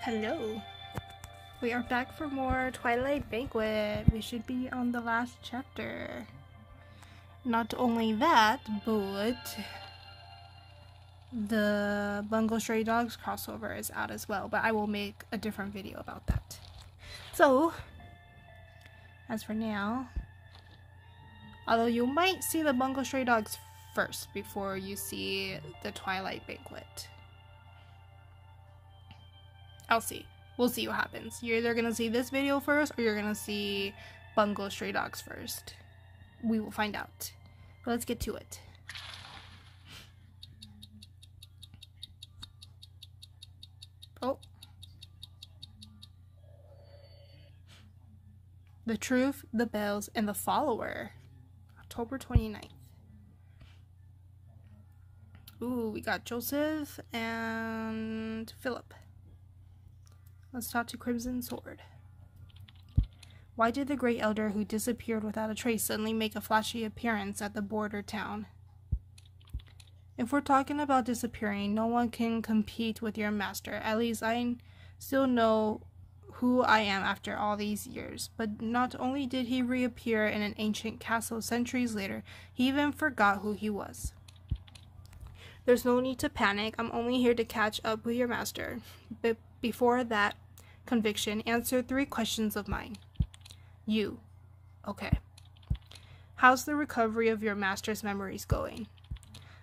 Hello. We are back for more Twilight Banquet. We should be on the last chapter. Not only that, but the Bungo Stray Dogs crossover is out as well, but I will make a different video about that. So, as for now, although you might see the Bungo Stray Dogs first before you see the Twilight Banquet. I'll see. We'll see what happens. You're either gonna see this video first or you're gonna see Bungo Stray Dogs first. We will find out. But let's get to it. Oh. The Truth, the Bells, and the Follower. October 29th. Ooh, we got Joseph and Philip. Let's talk to Crimson Sword. Why did the Great Elder who disappeared without a trace suddenly make a flashy appearance at the border town? If we're talking about disappearing, no one can compete with your master. At least I still know who I am after all these years. But not only did he reappear in an ancient castle centuries later, he even forgot who he was. There's no need to panic. I'm only here to catch up with your master. But before that, conviction, answer 3 questions of mine. You. Okay. How's the recovery of your master's memories going?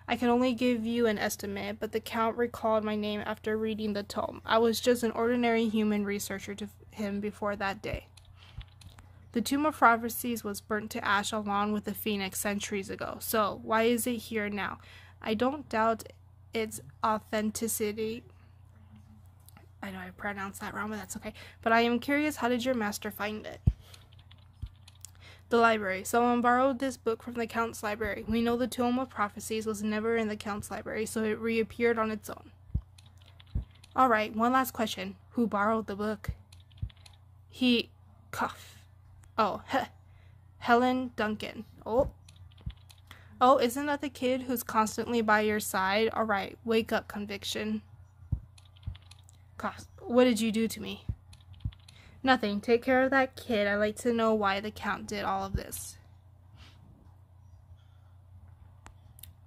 I can only give you an estimate, but the Count recalled my name after reading the tome. I was just an ordinary human researcher to him before that day. The Tomb of Prophecies was burnt to ash along with the Phoenix centuries ago, so why is it here now? I don't doubt its authenticity. I know I pronounced that wrong, but that's okay. But I am curious, how did your master find it? The library. Someone borrowed this book from the Count's library. We know the Tome of Prophecies was never in the Count's library, so it reappeared on its own. Alright, one last question. Who borrowed the book? Helen Duncan. Oh, isn't that the kid who's constantly by your side? Alright, wake up, conviction. What did you do to me? Nothing. Take care of that kid. I'd like to know why the Count did all of this.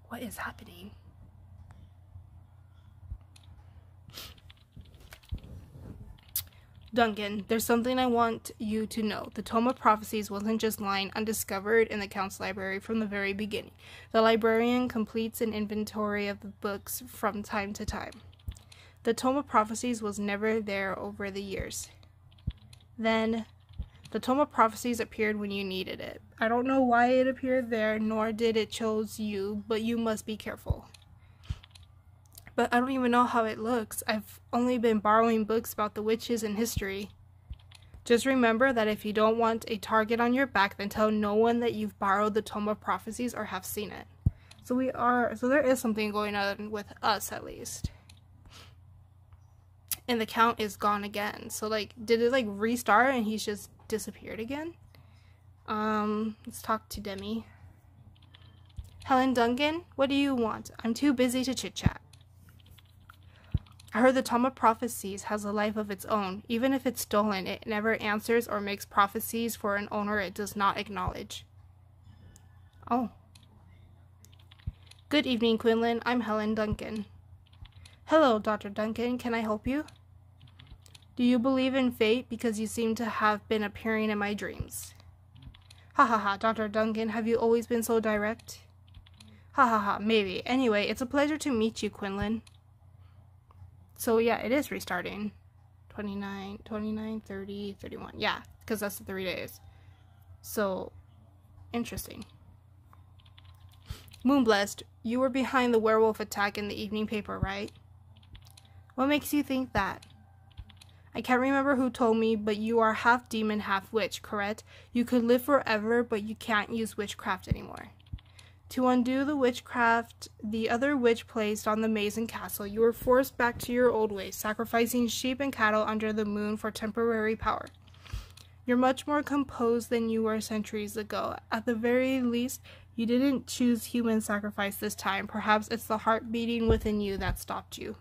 What is happening? Duncan, there's something I want you to know. The Tome of Prophecies wasn't just lying undiscovered in the Count's library from the very beginning. The librarian completes an inventory of the books from time to time. The Tome of Prophecies was never there over the years. Then, the Tome of Prophecies appeared when you needed it. I don't know why it appeared there, nor did it chose you, but you must be careful. But I don't even know how it looks. I've only been borrowing books about the witches and history. Just remember that if you don't want a target on your back, then tell no one that you've borrowed the Tome of Prophecies or have seen it. So there is something going on with us, at least. And the Count is gone again. So, did it, restart and he's just disappeared again? Let's talk to Demi. Helen Duncan, what do you want? I'm too busy to chit-chat. I heard the Tome of Prophecies has a life of its own. Even if it's stolen, it never answers or makes prophecies for an owner it does not acknowledge. Oh. Good evening, Quinlan. I'm Helen Duncan. Hello, Dr. Duncan. Can I help you? Do you believe in fate? Because you seem to have been appearing in my dreams. Ha ha ha, Dr. Duncan, have you always been so direct? Ha ha ha, maybe. Anyway, it's a pleasure to meet you, Quinlan. So yeah, it is restarting. 29, 30, 31. Yeah, because that's the 3 days. So, interesting. Moonblessed, you were behind the werewolf attack in the evening paper, right? What makes you think that? I can't remember who told me, but you are half demon, half witch, correct? You could live forever, but you can't use witchcraft anymore. To undo the witchcraft the other witch placed on the maze and castle, you were forced back to your old ways, sacrificing sheep and cattle under the moon for temporary power. You're much more composed than you were centuries ago. At the very least, you didn't choose human sacrifice this time. Perhaps it's the heart beating within you that stopped you.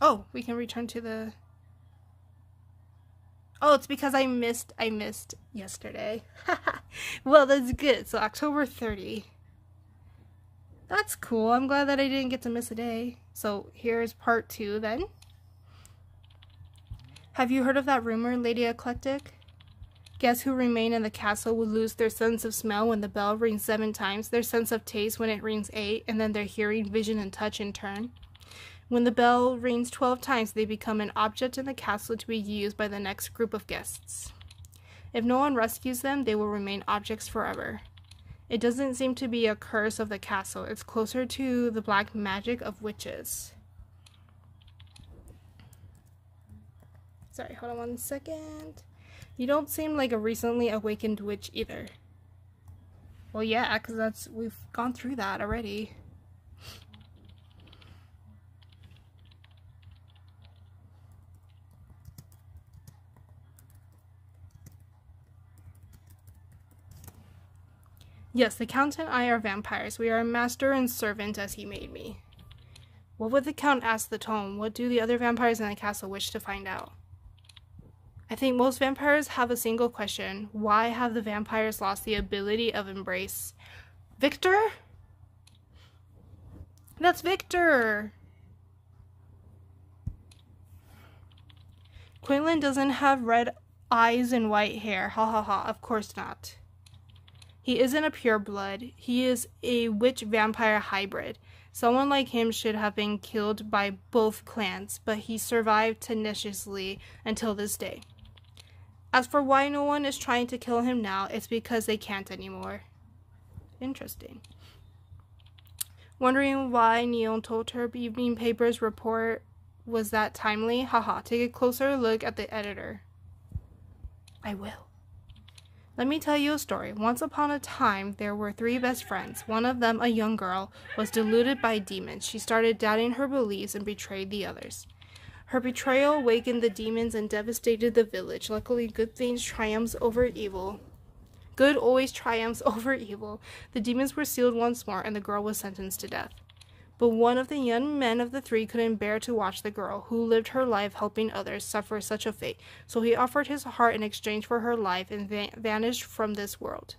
Oh, we can return to the... Oh, it's because I missed yesterday. Well, that's good. So October 30. That's cool. I'm glad that I didn't get to miss a day. So here's part 2 then. Have you heard of that rumor, Lady Eclectic? Guests who remain in the castle will lose their sense of smell when the bell rings 7 times, their sense of taste when it rings 8, and then their hearing, vision, and touch in turn. When the bell rings 12 times, they become an object in the castle to be used by the next group of guests. If no one rescues them, they will remain objects forever. It doesn't seem to be a curse of the castle. It's closer to the black magic of witches. Sorry, hold on one second. You don't seem like a recently awakened witch either. Well, yeah, because we've gone through that already. Yes, the Count and I are vampires. We are master and servant as he made me. What would the Count ask the tome? What do the other vampires in the castle wish to find out? I think most vampires have a single question. Why have the vampires lost the ability of embrace? Victor? That's Victor! Quinlan doesn't have red eyes and white hair. Ha ha ha, of course not. He isn't a pureblood. He is a witch-vampire hybrid. Someone like him should have been killed by both clans, but he survived tenaciously until this day. As for why no one is trying to kill him now, it's because they can't anymore. Interesting. Wondering why Neil told her evening paper's report was that timely? Haha, take a closer look at the editor. I will. Let me tell you a story. Once upon a time, there were 3 best friends. One of them, a young girl, was deluded by demons. She started doubting her beliefs and betrayed the others. Her betrayal awakened the demons and devastated the village. Luckily, good things triumphs over evil. Good always triumphs over evil. The demons were sealed once more, and the girl was sentenced to death. But one of the young men of the 3 couldn't bear to watch the girl, who lived her life helping others, suffer such a fate. So he offered his heart in exchange for her life and vanished from this world.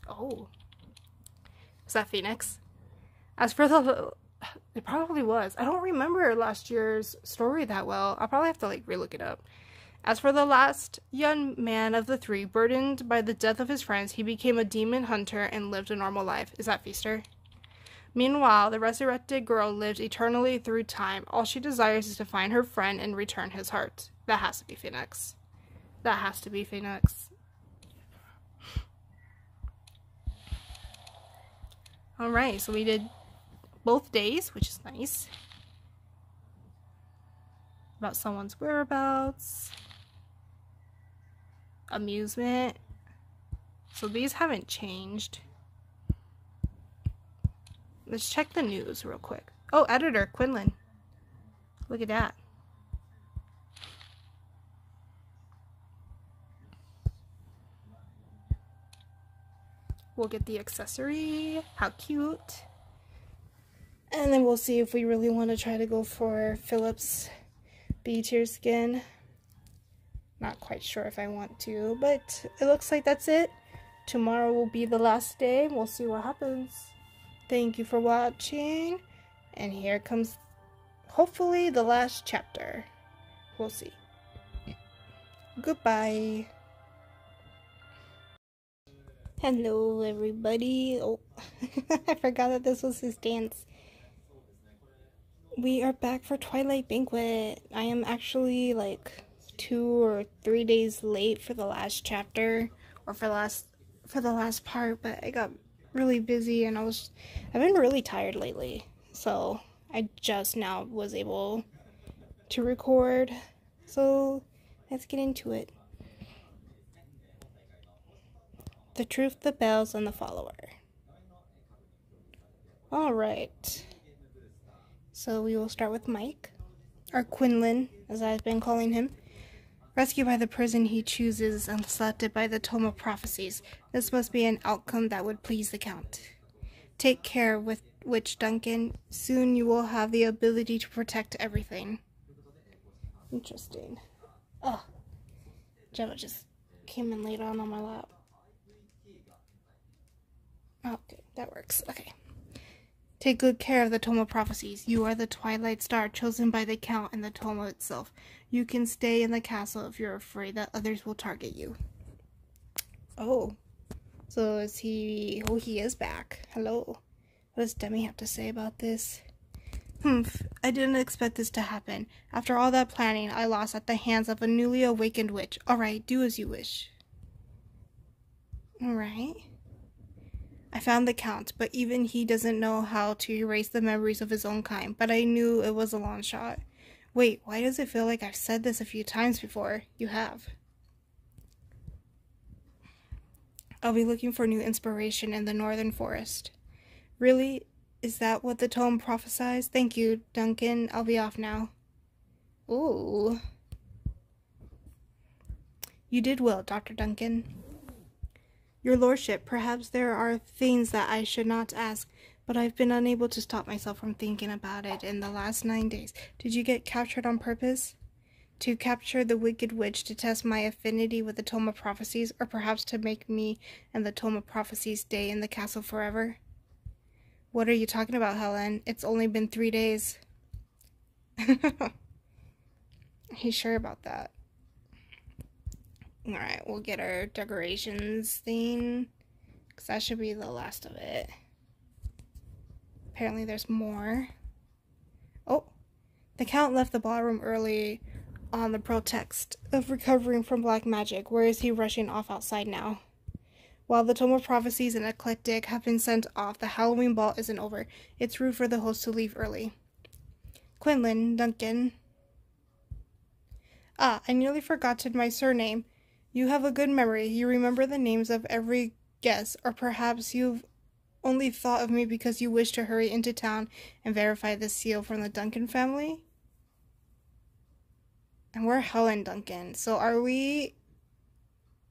Oh. Was that Phoenix? As for the... It probably was. I don't remember last year's story that well. I'll probably have to, relook it up. As for the last young man of the 3, burdened by the death of his friends, he became a demon hunter and lived a normal life. Is that Feaster? Meanwhile, the resurrected girl lived eternally through time. All she desires is to find her friend and return his heart. That has to be Phoenix. That has to be Phoenix. Alright, so we did both days, which is nice. About someone's whereabouts. Amusement. So these haven't changed. Let's check the news real quick. Oh, editor, Quinlan. Look at that. We'll get the accessory. How cute. And then we'll see if we really want to try to go for Philip's B-tier skin. Not quite sure if I want to, but it looks like that's it. Tomorrow will be the last day. We'll see what happens. Thank you for watching, and here comes, hopefully, the last chapter. We'll see. Goodbye. Hello, everybody. Oh, I forgot that this was his dance. We are back for Twilight Banquet. I am actually, 2 or 3 days late for the last chapter, or for the last part, but I got really busy and I've been really tired lately, so I just now was able to record. So let's get into it. The Truth, the Bells, and the Follower. Alright, so we will start with Mike, or Quinlan as I've been calling him. Rescued by the prison he chooses and selected by the Tome of Prophecies. This must be an outcome that would please the Count. Take care with Witch Duncan. Soon you will have the ability to protect everything. Interesting. Oh, Gemma just came and laid on my lap. Okay, that works. Okay. Take good care of the Tome of Prophecies. You are the Twilight Star chosen by the Count and the Tome itself. You can stay in the castle if you're afraid that others will target you. Oh. So is he... Oh, he is back. Hello. What does Demi have to say about this? I didn't expect this to happen. After all that planning, I lost at the hands of a newly awakened witch. Alright, do as you wish. Alright. I found the Count, but even he doesn't know how to erase the memories of his own kind, but I knew it was a long shot. Wait, why does it feel like I've said this a few times before? You have. I'll be looking for new inspiration in the northern forest. Really? Is that what the tome prophesies? Thank you, Duncan. I'll be off now. Ooh. You did well, Dr. Duncan. Your lordship, perhaps there are things that I should not ask, but I've been unable to stop myself from thinking about it in the last 9 days. Did you get captured on purpose? To capture the wicked witch to test my affinity with the Tome of Prophecies, or perhaps to make me and the Tome of Prophecies stay in the castle forever? What are you talking about, Helen? It's only been 3 days. He's sure about that. Alright, we'll get our decorations thing, because that should be the last of it. Apparently there's more. Oh, the Count left the ballroom early on the pretext of recovering from black magic. Where is he rushing off outside now? While the Tome of Prophecies and Eclectic have been sent off, the Halloween ball isn't over. It's rude for the host to leave early. Quinlan Duncan. Ah, I nearly forgotten my surname. You have a good memory. You remember the names of every guest, or perhaps you've only thought of me because you wish to hurry into town and verify the seal from the Duncan family? And we're Helen Duncan. So are we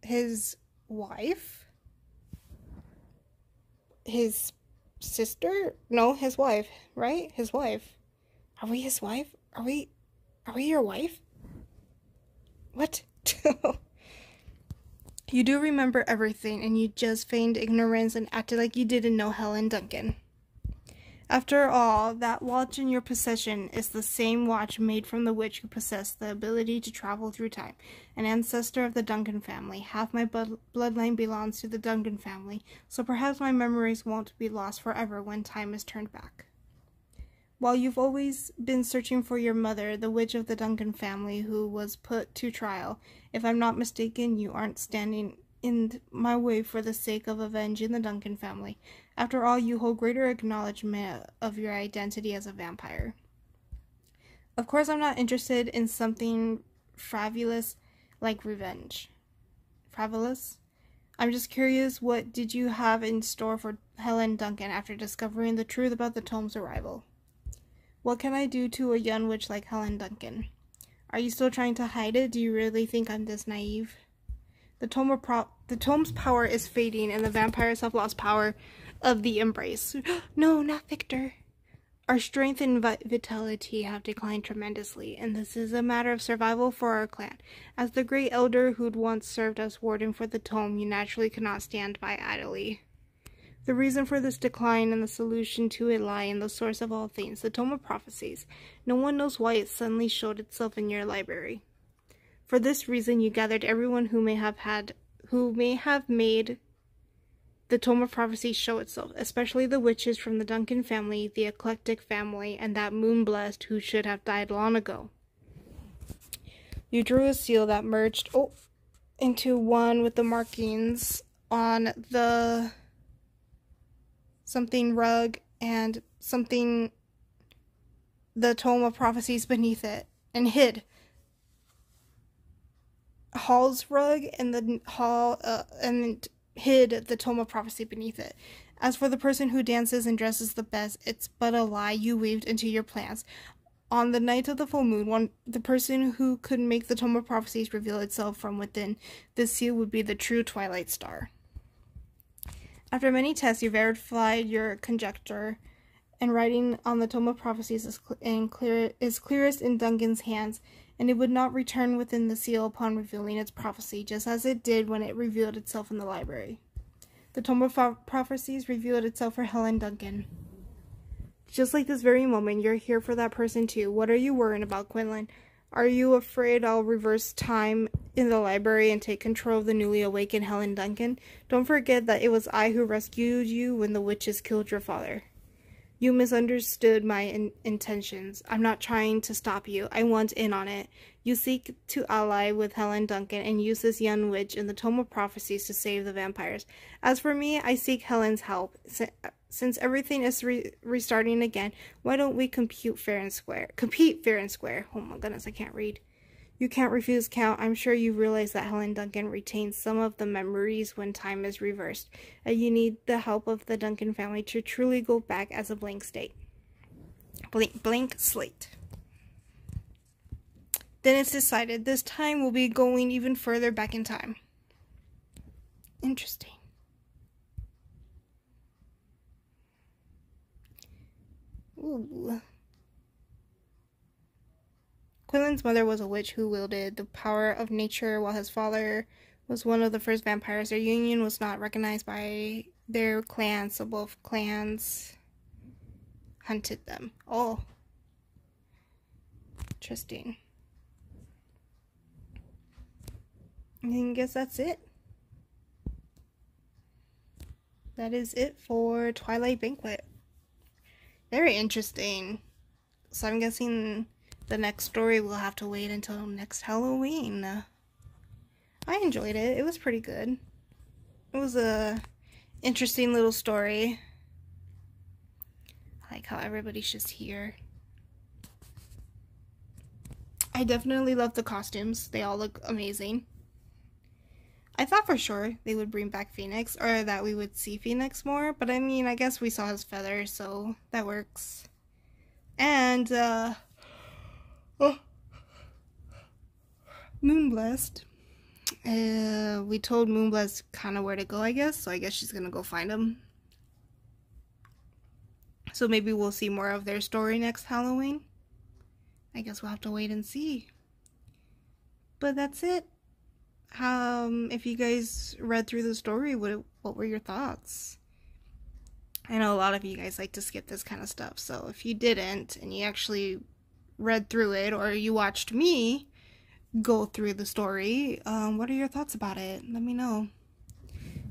his wife? His sister? No, his wife, right? His wife. Are we his wife? Are we your wife? What? You do remember everything, and you just feigned ignorance and acted like you didn't know Helen Duncan. After all, that watch in your possession is the same watch made from the witch who possessed the ability to travel through time, an ancestor of the Duncan family. Half my bloodline belongs to the Duncan family, so perhaps my memories won't be lost forever when time is turned back. While you've always been searching for your mother, the witch of the Duncan family who was put to trial, if I'm not mistaken, you aren't standing in my way for the sake of avenging the Duncan family. After all, you hold greater acknowledgement of your identity as a vampire. Of course, I'm not interested in something frivolous like revenge. Frivolous? I'm just curious, what did you have in store for Helen Duncan after discovering the truth about the tome's arrival? What can I do to a young witch like Helen Duncan? Are you still trying to hide it? Do you really think I'm this naive? The tome's power is fading, and the vampires have lost power of the embrace. No, not Victor. Our strength and vitality have declined tremendously, and this is a matter of survival for our clan. As the great elder who'd once served as warden for the tome, you naturally cannot stand by idly. The reason for this decline and the solution to it lie in the source of all things, the Tome of Prophecies. No one knows why it suddenly showed itself in your library. For this reason, you gathered everyone who may have made the Tome of Prophecies show itself, especially the witches from the Duncan family, the Eclectic family, and that Moonblessed who should have died long ago. You drew a seal that merged into one with the markings on the something rug and something the Tome of Prophecies beneath it, and hid Hall's rug and the hall and hid the Tome of Prophecy beneath it. As for the person who dances and dresses the best, it's but a lie you weaved into your plans. On the night of the full moon, the person who could make the Tome of Prophecies reveal itself from within the seal would be the true Twilight Star. After many tests, you verified your conjecture, and writing on the Tome of Prophecies is clearest in Duncan's hands, and it would not return within the seal upon revealing its prophecy, just as it did when it revealed itself in the library. The Tome of Prophecies revealed itself for Helen Duncan. Just like this very moment, you're here for that person too. What are you worrying about, Quinlan? Are you afraid I'll reverse time in the library and take control of the newly awakened Helen Duncan? Don't forget that it was I who rescued you when the witches killed your father. You misunderstood my intentions. I'm not trying to stop you. I want in on it. You seek to ally with Helen Duncan and use this young witch in the Tome of Prophecies to save the vampires. As for me, I seek Helen's help. Since everything is restarting again, why don't we compete fair and square? Oh my goodness, I can't read. You can't refuse, Count. I'm sure you realize that Helen Duncan retains some of the memories when time is reversed, and you need the help of the Duncan family to truly go back as a blank slate. Then it's decided this time we'll be going even further back in time. Interesting. Ooh. Quinlan's mother was a witch who wielded the power of nature, while his father was one of the first vampires. Their union was not recognized by their clans, so both clans hunted them. Oh. Interesting. I guess that's it. That is it for Twilight Banquet. Very interesting. So I'm guessing the next story will have to wait until next Halloween. I enjoyed it. It was pretty good. It was a interesting little story. I like how everybody's just here. I definitely love the costumes. They all look amazing. I thought for sure they would bring back Phoenix, or that we would see Phoenix more, but I mean, I guess we saw his feathers, so that works. And, Moonblessed. We told Moonblessed kind of where to go, I guess, so I guess she's gonna go find him. So maybe we'll see more of their story next Halloween. I guess we'll have to wait and see. But that's it. If you guys read through the story, what were your thoughts? I know a lot of you guys like to skip this kind of stuff, so if you didn't, and you actually read through it, or you watched me go through the story, what are your thoughts about it? Let me know.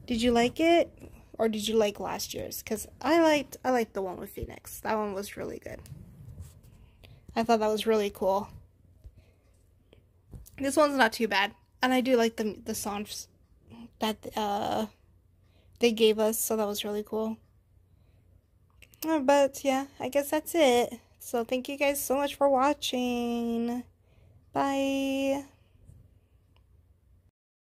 Did you like it, or did you like last year's? Because I liked the one with Phoenix. That one was really good. I thought that was really cool. This one's not too bad. And I do like the songs that they gave us, so that was really cool. But yeah, I guess that's it. So thank you guys so much for watching. Bye.